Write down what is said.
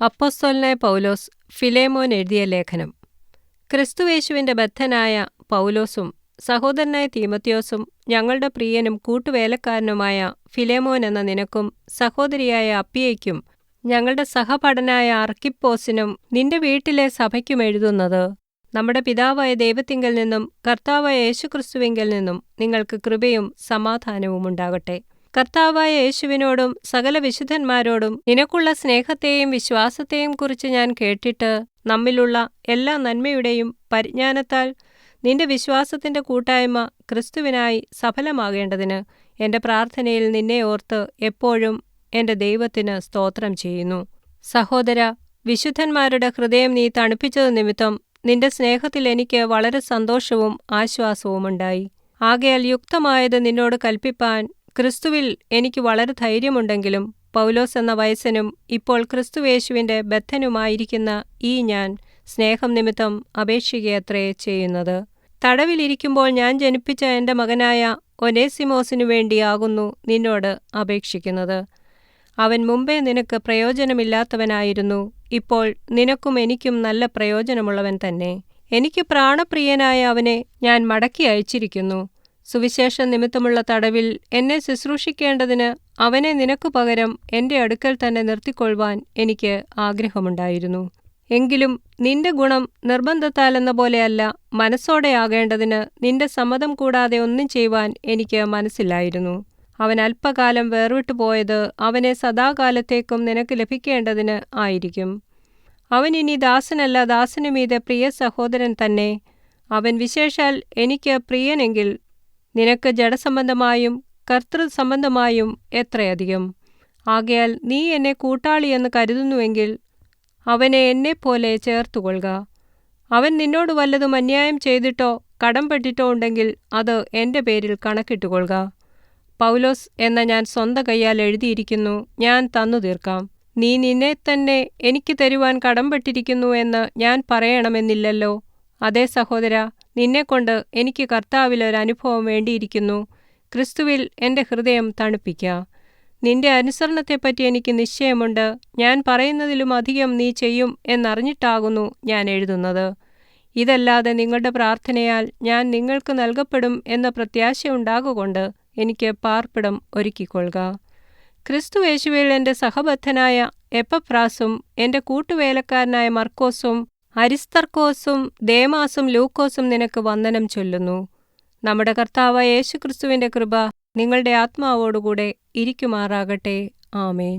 അപ്പൊസ്തലനായ പൗലോസ് Philemon എഴുതിയ ലേഖനം. ക്രിസ്തുയേശുവിന്റെ ബദ്ധനായ പൗലോസും സഹോദരനായ തീമോഥെയോസും ഞങ്ങളുടെ പ്രിയനും കൂട്ടുവേലക്കാരനുമായ ഫിലേമോൻ എന്ന നിനക്കും സഹോദരിയായ അപ്പിയയ്ക്കും ഞങ്ങളുടെ സഹപഠനായ അർക്കിപ്പോസിനും നിന്റെ വീട്ടിലെ സഭയ്ക്കും എഴുതുന്നത്, നമ്മുടെ പിതാവായ ദൈവത്തിങ്കൽ നിന്നും കർത്താവായ യേശുക്രിസ്തുവിങ്കൽ നിന്നും നിങ്ങൾക്ക് കൃപയും സമാധാനവും ഉണ്ടാകട്ടെ. കർത്താവായ യേശുവിനോടും സകല വിശുദ്ധന്മാരോടും നിനക്കുള്ള സ്നേഹത്തെയും വിശ്വാസത്തെയും കുറിച്ച് ഞാൻ കേട്ടിട്ട് നമ്മിലുള്ള എല്ലാ നന്മയുടെയും പരിജ്ഞാനത്താൽ നിന്റെ വിശ്വാസത്തിന്റെ കൂട്ടായ്മ ക്രിസ്തുവിനായി സഫലമാകേണ്ടതിന് എന്റെ പ്രാർത്ഥനയിൽ നിന്നെ ഓർത്ത് എപ്പോഴും എന്റെ ദൈവത്തിന് സ്തോത്രം ചെയ്യുന്നു. സഹോദര, വിശുദ്ധന്മാരുടെ ഹൃദയം നീ തണുപ്പിച്ചതു നിമിത്തം നിന്റെ സ്നേഹത്തിൽ എനിക്ക് വളരെ സന്തോഷവും ആശ്വാസവുമുണ്ടായി. ആകയാൽ യുക്തമായത് നിന്നോട് കൽപ്പിപ്പാൻ ക്രിസ്തുവിൽ എനിക്ക് വളരെ ധൈര്യമുണ്ടെങ്കിലും പൗലോസ് എന്ന വയസ്സനും ഇപ്പോൾ ക്രിസ്തുയേശുവിന്റെ ബദ്ധനുമായിരിക്കുന്ന ഈ ഞാൻ സ്നേഹം നിമിത്തം അപേക്ഷിക്കയത്രേ ചെയ്യുന്നത്. തടവിലിരിക്കുമ്പോൾ ഞാൻ ജനിപ്പിച്ച എന്റെ മകനായ ഒനേസിമോസിനു വേണ്ടിയാകുന്നു നിന്നോട് അപേക്ഷിക്കുന്നത്. അവൻ മുമ്പേ നിനക്ക് പ്രയോജനമില്ലാത്തവനായിരുന്നു, ഇപ്പോൾ നിനക്കും എനിക്കും നല്ല പ്രയോജനമുള്ളവൻ തന്നെ. എനിക്ക് പ്രാണപ്രിയനായ അവനെ ഞാൻ മടക്കി അയച്ചിരിക്കുന്നു. സുവിശേഷ നിമിത്തമുള്ള തടവിൽ എന്നെ ശുശ്രൂഷിക്കേണ്ടതിന് അവനെ നിനക്കു പകരം എന്റെ അടുക്കൽ തന്നെ നിർത്തിക്കൊള്ളുവാൻ എനിക്ക് ആഗ്രഹമുണ്ടായിരുന്നു. എങ്കിലും നിന്റെ ഗുണം നിർബന്ധത്താലെന്ന പോലെയല്ല, മനസ്സോടെയാകേണ്ടതിന് നിന്റെ സമ്മതം കൂടാതെ ഒന്നും ചെയ്യുവാൻ എനിക്ക് മനസ്സില്ലായിരുന്നു. അവൻ അല്പകാലം വേർവിട്ടു പോയത് അവനെ സദാകാലത്തേക്കും നിനക്ക് ലഭിക്കേണ്ടതിന് ആയിരിക്കും. അവൻ ഇനി ദാസനല്ല, ദാസനു മീതെ പ്രിയ സഹോദരൻ തന്നെ. അവൻ വിശേഷാൽ എനിക്ക് പ്രിയനെങ്കിൽ നിനക്ക് ജഡസംബന്ധമായും കർത്തൃസംബന്ധമായും എത്രയധികം. ആകയാൽ നീ എന്നെ കൂട്ടാളിയെന്ന് കരുതുന്നുവെങ്കിൽ അവനെ എന്നെപ്പോലെ ചേർത്തുകൊള്ളുക. അവൻ നിന്നോട് വല്ലതും അന്യായം ചെയ്തിട്ടോ കടംപെട്ടിട്ടോ ഉണ്ടെങ്കിൽ അത് എന്റെ പേരിൽ കണക്കിട്ടുകൊള്ളുക. പൗലോസ് എന്ന ഞാൻ സ്വന്തം കൈയാൽ എഴുതിയിരിക്കുന്നു, ഞാൻ തന്നു തീർക്കാം. നീ നിന്നെ തന്നെ എനിക്ക് തരുവാൻ കടംപെട്ടിരിക്കുന്നു എന്ന് ഞാൻ പറയണമെന്നില്ലല്ലോ. അതേ സഹോദര, നിന്നെക്കൊണ്ട് എനിക്ക് കർത്താവിൽ ഒരനുഭവം വേണ്ടിയിരിക്കുന്നു. ക്രിസ്തുവിൽ എന്റെ ഹൃദയം തണുപ്പിക്ക. നിന്റെ അനുസരണത്തെപ്പറ്റി എനിക്ക് നിശ്ചയമുണ്ട്. ഞാൻ പറയുന്നതിലും അധികം നീ ചെയ്യും എന്നറിഞ്ഞിട്ടാകുന്നു ഞാൻ എഴുതുന്നത്. ഇതല്ലാതെ നിങ്ങളുടെ പ്രാർത്ഥനയാൽ ഞാൻ നിങ്ങൾക്ക് നൽകപ്പെടും എന്ന പ്രത്യാശയുണ്ടാകൊണ്ട് എനിക്ക് പാർപ്പിടം ഒരുക്കിക്കൊള്ളുക. ക്രിസ്തുയേശുവിൽ എന്റെ സഹബദ്ധനായ എപ്പഫ്രാസും എന്റെ കൂട്ടുവേലക്കാരനായ മർക്കോസും അരിസ്തർക്കോസും ദേമാസും ലൂക്കോസും നിനക്ക് വന്ദനം ചൊല്ലുന്നു. നമ്മുടെ കർത്താവായ യേശുക്രിസ്തുവിന്റെ കൃപ നിങ്ങളുടെ ആത്മാവോടുകൂടെ ഇരിക്കുമാറാകട്ടെ. ആമേൻ.